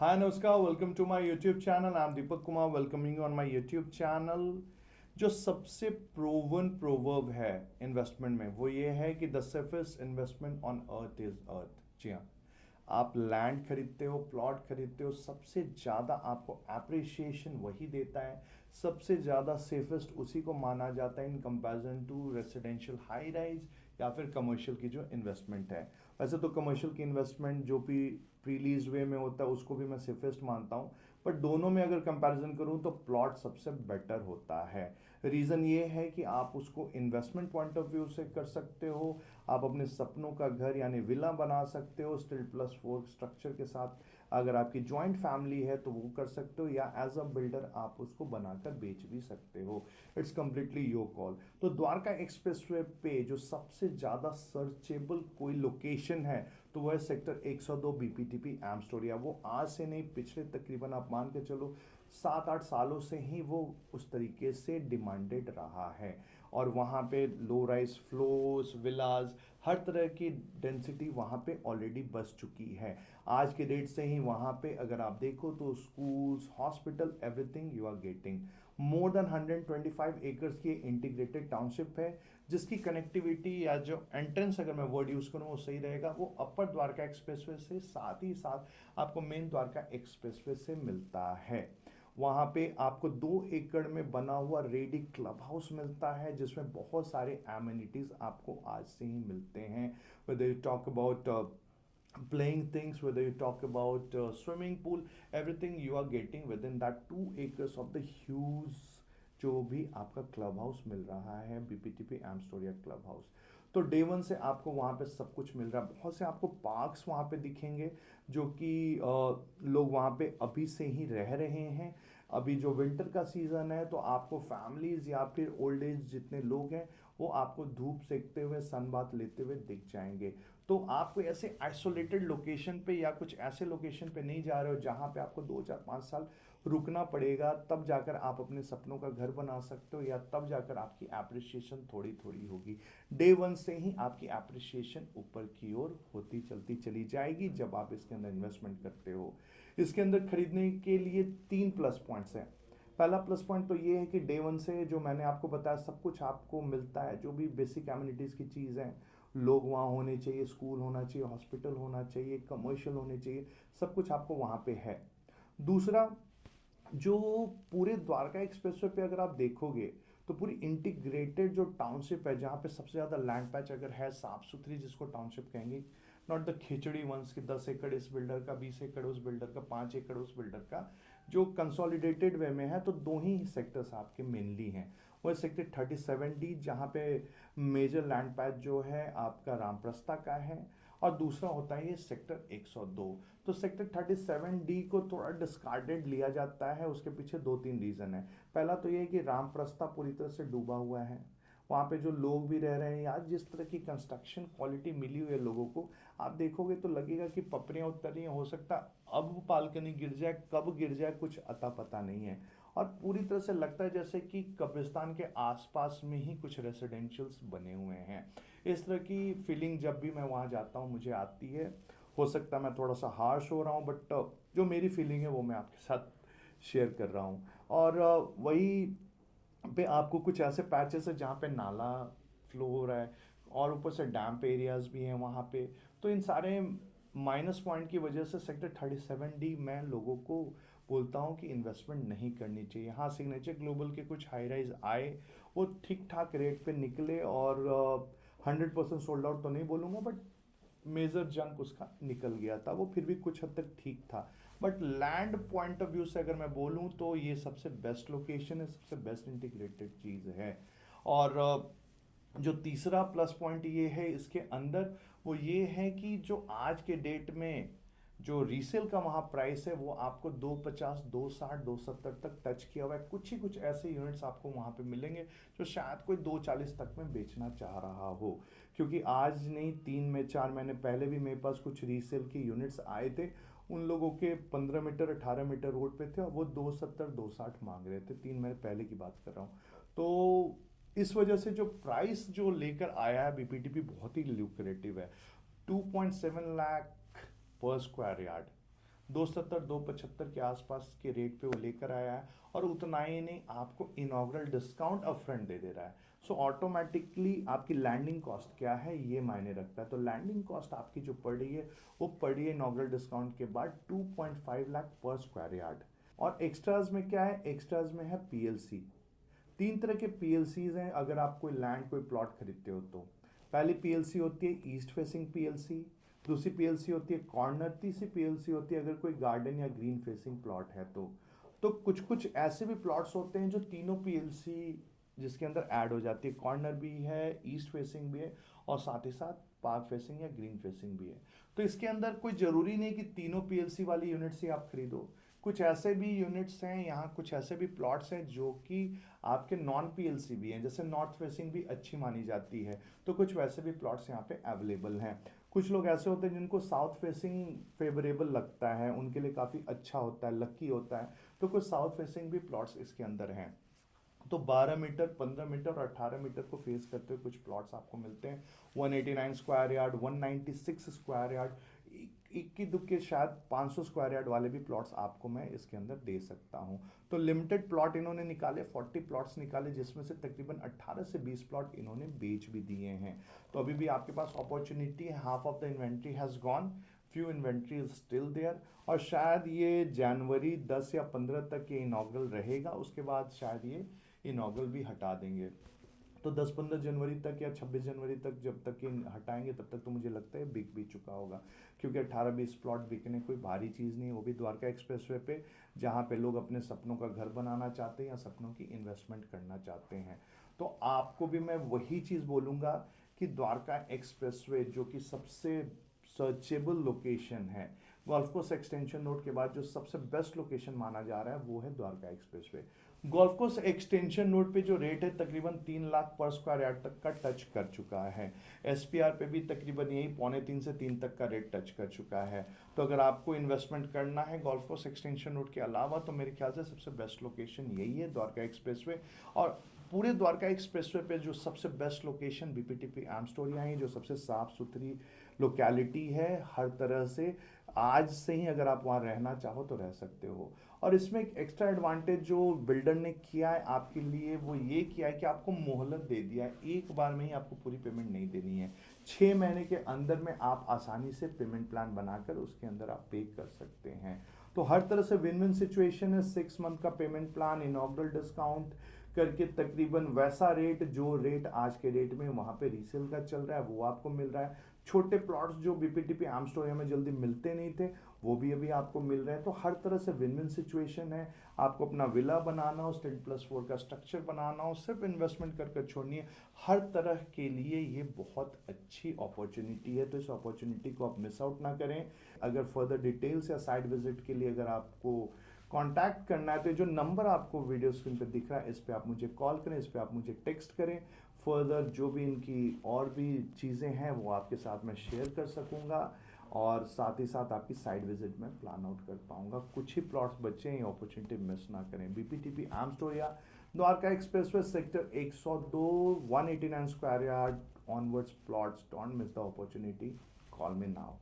Hi Namaskar, welcome to my YouTube channel. I'm Deepak Kumar, welcoming you on my YouTube channel. जो सबसे proven proverb है investment में वो ये है कि the safest investment on earth is earth. जी हाँ, आप लैंड खरीदते हो, प्लॉट खरीदते हो, सबसे ज़्यादा आपको एप्रिसिएशन वही देता है, सबसे ज़्यादा सेफेस्ट उसी को माना जाता है in comparison to residential high rise या फिर कमर्शियल की जो इन्वेस्टमेंट है। वैसे तो कमर्शियल की इन्वेस्टमेंट जो भी प्रीलीज वे में होता है उसको भी मैं सेफेस्ट मानता हूँ, बट दोनों में अगर कंपैरिजन करूँ तो प्लॉट सबसे बेटर होता है। रीज़न ये है कि आप उसको इन्वेस्टमेंट पॉइंट ऑफ व्यू से कर सकते हो, आप अपने सपनों का घर यानी विला बना सकते हो स्टिल प्लस 4 स्ट्रक्चर के साथ। अगर आपकी जॉइंट फैमिली है तो वो कर सकते हो, या एज अ बिल्डर आप उसको बनाकर बेच भी सकते हो। It's completely your call. तो द्वारका एक्सप्रेसवे पे जो सबसे ज़्यादा सर्चेबल कोई लोकेशन है तो वह सेक्टर 102 बीपीटीपी एम्स्टोरिया। वो आज से नहीं, पिछले तकरीबन आप मान के चलो 7-8 सालों से ही वो उस तरीके से डिमांडेड रहा है। और वहाँ पे लो राइज फ्लोर्स, विलाज, हर तरह की डेंसिटी वहाँ पे ऑलरेडी बस चुकी है। आज के डेट से ही वहाँ पे अगर आप देखो तो schools, hospital, everything you are getting. More than 125 acres की इंटीग्रेटेड टाउनशिप है, जिसकी कनेक्टिविटी या जो एंट्रेंस, अगर मैं वर्ड यूज़ करूँ वो सही रहेगा, वो अपर द्वारका एक्सप्रेसवे से साथ ही साथ आपको मेन द्वारका एक्सप्रेसवे से मिलता है। वहाँ पे आपको 2 एकड़ में बना हुआ रेडी क्लब हाउस मिलता है, जिसमें बहुत सारे एमिनिटीज़ आपको आज से ही मिलते हैं। whether you talk about playing things, whether you talk about swimming pool, everything you are getting within that 2 acres of the huge जो भी आपका क्लब हाउस मिल रहा है, बीपीटीपी एम्स्टोरिया क्लब हाउस। तो डे वन से आपको वहाँ पे सब कुछ मिल रहा है। बहुत से आपको पार्क्स वहाँ पे दिखेंगे जो कि लोग वहाँ पे अभी से ही रह रहे हैं। अभी जो विंटर का सीज़न है तो आपको फैमिलीज़ या फिर ओल्ड एज जितने लोग हैं वो आपको धूप सेकते हुए, सन बाथ लेते हुए दिख जाएंगे। तो आप कोई ऐसे आइसोलेटेड लोकेशन पे या कुछ ऐसे लोकेशन पे नहीं जा रहे हो जहाँ पे आपको 2 4 5 साल रुकना पड़ेगा, तब जाकर आप अपने सपनों का घर बना सकते हो, या तब जाकर आपकी एप्रिसिएशन थोड़ी थोड़ी होगी। डे वन से ही आपकी एप्रिसिएशन ऊपर की ओर होती चलती चली जाएगी जब आप इसके अंदर इन्वेस्टमेंट करते हो। इसके अंदर खरीदने के लिए 3 प्लस पॉइंट्स हैं। पहला प्लस पॉइंट तो ये है कि डे वन से जो मैंने आपको बताया सब कुछ आपको मिलता है, जो भी बेसिक एमिनिटीज़ की चीज़ हैं, लोग वहाँ होने चाहिए, स्कूल होना चाहिए, हॉस्पिटल होना चाहिए, कमर्शियल होने चाहिए, सब कुछ आपको वहाँ पे है। दूसरा, जो पूरे द्वारका एक्सप्रेसवे पे अगर आप देखोगे तो पूरी इंटीग्रेटेड जो टाउनशिप है, जहाँ पे सबसे ज़्यादा लैंड पैच अगर है साफ सुथरी, जिसको टाउनशिप कहेंगे, नॉट द खिचड़ी वंस की 10 एकड़ इस बिल्डर का, 20 एकड़ उस बिल्डर का, 5 एकड़ उस बिल्डर का, जो कंसोलिडेटेड वे में है। तो दो ही सेक्टर्स आपके मेनली हैं। वो सेक्टर 37D, जहाँ पे मेजर लैंड पैच जो है आपका रामप्रस्था का है, और दूसरा होता है ये सेक्टर 102। तो सेक्टर 37D को थोड़ा डिस्कार्डेड लिया जाता है, उसके पीछे 2-3 रीज़न है। पहला तो ये है कि रामप्रस्था पूरी तरह से डूबा हुआ है, वहाँ पे जो लोग भी रह रहे हैं, आज जिस तरह की कंस्ट्रक्शन क्वालिटी मिली हुई है लोगों को, आप देखोगे तो लगेगा कि पपड़ियाँ उतर रही हैं। हो सकता है अब बालकनी गिर जाए, कब गिर जाए कुछ अता पता नहीं है। और पूरी तरह से लगता है जैसे कि कब्रिस्तान के आसपास में ही कुछ रेसिडेंशियल्स बने हुए हैं। इस तरह की फीलिंग जब भी मैं वहाँ जाता हूँ मुझे आती है। हो सकता है मैं थोड़ा सा हार्श हो रहा हूँ, बट जो मेरी फीलिंग है वो मैं आपके साथ शेयर कर रहा हूँ। और वही पे आपको कुछ ऐसे पैचेस है जहाँ पे नाला फ्लो हो रहा है, और ऊपर से डैम्प एरियाज भी हैं वहाँ पे। तो इन सारे माइनस पॉइंट की वजह से सेक्टर 37D मैं लोगों को बोलता हूँ कि इन्वेस्टमेंट नहीं करनी चाहिए। हाँ, सिग्नेचर ग्लोबल के कुछ हाई राइज आए, वो ठीक ठाक रेट पे निकले, और 100% सोल्ड आउट तो नहीं बोलूँगा, बट मेजर जंक उसका निकल गया था, वो फिर भी कुछ हद तक ठीक था। But land point of view से अगर मैं बोलूँ तो ये सबसे बेस्ट लोकेशन है, सबसे बेस्ट इंटीग्रेटेड चीज़ है। और जो तीसरा प्लस पॉइंट ये है इसके अंदर, वो ये है कि जो आज के डेट में जो रीसेल का वहाँ प्राइस है वो आपको 250, 260, 270 तक टच किया हुआ है। कुछ ही कुछ ऐसे यूनिट्स आपको वहाँ पे मिलेंगे जो शायद कोई 240 तक में बेचना चाह रहा हो। क्योंकि आज नहीं, 3 में 4 महीने पहले भी मेरे पास कुछ रीसेल के यूनिट्स आए थे। उन लोगों के 15 मीटर 18 मीटर रोड पे थे, और वो 270 260 मांग रहे थे। 3 महीने पहले की बात कर रहा हूँ। तो इस वजह से जो प्राइस जो लेकर आया है बीपीटीपी बहुत ही ल्यूक्रेटिव है। 2.7 लाख पर स्क्वायर यार्ड, 270 275 के आसपास के रेट पे वो लेकर आया है, और उतना ही नहीं आपको इनॉग्रल डिस्काउंट अपफ्रंट दे दे रहा है। सो ऑटोमेटिकली आपकी लैंडिंग कॉस्ट क्या है ये मायने रखता है। तो लैंडिंग कॉस्ट आपकी जो पड़ रही है वो पड़ रही है इनॉग्रल डिस्काउंट के बाद 2.5 लाख पर स्क्वायर यार्ड। और एक्स्ट्राज में क्या है, एक्स्ट्राज में है पीएलसी। तीन तरह के पीएलसीज हैं अगर आप कोई लैंड कोई प्लॉट खरीदते हो तो। पहली पीएलसी होती है ईस्ट फेसिंग पीएलसी, दूसरी पीएलसी होती है कॉर्नर, तीसरी पीएलसी होती है अगर कोई गार्डन या ग्रीन फेसिंग प्लॉट है तो कुछ कुछ ऐसे भी प्लॉट्स होते हैं जो तीनों पीएलसी जिसके अंदर ऐड हो जाती है, कॉर्नर भी है, ईस्ट फेसिंग भी है, और साथ ही साथ पार्क फेसिंग या ग्रीन फेसिंग भी है। तो इसके अंदर कोई ज़रूरी नहीं कि तीनों पीएलसी वाली यूनिट्स ही आप खरीदो। कुछ ऐसे भी यूनिट्स हैं यहाँ, कुछ ऐसे भी प्लॉट्स हैं जो कि आपके नॉन पीएलसी भी हैं, जैसे नॉर्थ फेसिंग भी अच्छी मानी जाती है, तो कुछ वैसे भी प्लॉट्स यहाँ पे अवेलेबल हैं। कुछ लोग ऐसे होते हैं जिनको साउथ फेसिंग फेवरेबल लगता है, उनके लिए काफ़ी अच्छा होता है, लकी होता है, तो कुछ साउथ फेसिंग भी प्लॉट्स इसके अंदर हैं। तो 12 मीटर, 15 मीटर और 18 मीटर को फेस करते हुए कुछ प्लॉट्स आपको मिलते हैं। 189 स्क्वायर यार्ड, 196 स्क्वायर यार्ड, इक्की दुक्के शायद 500 स्क्वायर यार्ड वाले भी प्लॉट्स आपको मैं इसके अंदर दे सकता हूं। तो लिमिटेड प्लॉट इन्होंने निकाले, 40 प्लॉट्स निकाले, जिसमें से तकरीबन 18 से 20 प्लॉट इन्होंने बेच भी दिए हैं। तो अभी भी आपके पास अपॉर्चुनिटी है, half of the inventory has gone, few inventory is still there, और शायद ये जनवरी 10 या 15 तक ये इनॉग्रल रहेगा, उसके बाद शायद ये इनॉग्रल भी हटा देंगे। तो 10-15 जनवरी तक या 26 जनवरी तक जब तक ये हटाएंगे तब तक तो मुझे लगता है बिक भी चुका होगा, क्योंकि 18-20 प्लॉट बिकने कोई भारी चीज़ नहीं है, वो भी द्वारका एक्सप्रेसवे पे, जहाँ पे लोग अपने सपनों का घर बनाना चाहते हैं या सपनों की इन्वेस्टमेंट करना चाहते हैं। तो आपको भी मैं वही चीज़ बोलूँगा कि द्वारका एक्सप्रेसवे जो कि सबसे सर्चेबल लोकेशन है, गोल्फ कोर्स एक्सटेंशन रोड के बाद जो सबसे बेस्ट लोकेशन माना जा रहा है वो है Dwarka expressway. Golf course extension road पे जो रेट है तकरीबन 3 लाख पर स्क्वायर यार्ड तक का टच कर चुका है। एसपीआर पे भी तकरीबन यही 2.25 से 3 तक का रेट टच कर चुका है। तो अगर आपको इन्वेस्टमेंट करना है गोल्फ कोर्स एक्सटेंशन रोड के अलावा तो मेरे ख्याल से सबसे बेस्ट लोकेशन यही है, द्वारका एक्सप्रेसवे। और पूरे द्वारका एक्सप्रेसवे पे जो सबसे बेस्ट लोकेशन बीपीटीपी एम्स्टोरिया है, जो सबसे साफ़ सुथरी लोकेलिटी है हर तरह से। आज से ही अगर आप वहाँ रहना चाहो तो रह सकते हो। और इसमें एक एक्स्ट्रा एडवांटेज जो बिल्डर ने किया है आपके लिए वो ये किया है कि आपको मोहलत दे दिया है, एक बार में ही आपको पूरी पेमेंट नहीं देनी है, 6 महीने के अंदर में आप आसानी से पेमेंट प्लान बनाकर उसके अंदर आप पे कर सकते हैं। तो हर तरह से विन विन सिचुएशन है। 6 मंथ का पेमेंट प्लान, इनॉग्रल डिस्काउंट करके तकरीबन वैसा रेट जो रेट आज के डेट में वहाँ पे रीसेल का चल रहा है वो आपको मिल रहा है। छोटे प्लॉट्स जो बीपीटीपी एम्स्टोरिया में जल्दी मिलते नहीं थे वो भी अभी आपको मिल रहे हैं। तो हर तरह से विन विन सिचुएशन है। आपको अपना विला बनाना हो, 10+4 का स्ट्रक्चर बनाना हो, सिर्फ इन्वेस्टमेंट कर कर छोड़नी है, हर तरह के लिए ये बहुत अच्छी अपॉर्चुनिटी है। तो इस अपॉर्चुनिटी को आप मिस आउट ना करें। अगर फर्दर डिटेल्स या साइट विजिट के लिए अगर आपको कांटेक्ट करना है तो जो नंबर आपको वीडियो स्क्रीन पर दिख रहा है इस पर आप मुझे कॉल करें, इस पर आप मुझे टेक्स्ट करें। फर्दर जो भी इनकी और भी चीज़ें हैं वो आपके साथ में शेयर कर सकूँगा, और साथ ही साथ आपकी साइट विजिट में प्लान आउट कर पाऊँगा। कुछ ही प्लॉट्स बचे हैं, अपॉर्चुनिटी मिस ना करें। BPTP Amstoria, Dwarka expressway, sector 102, 189 square yard onwards plots. Don't miss the opportunity, call me now.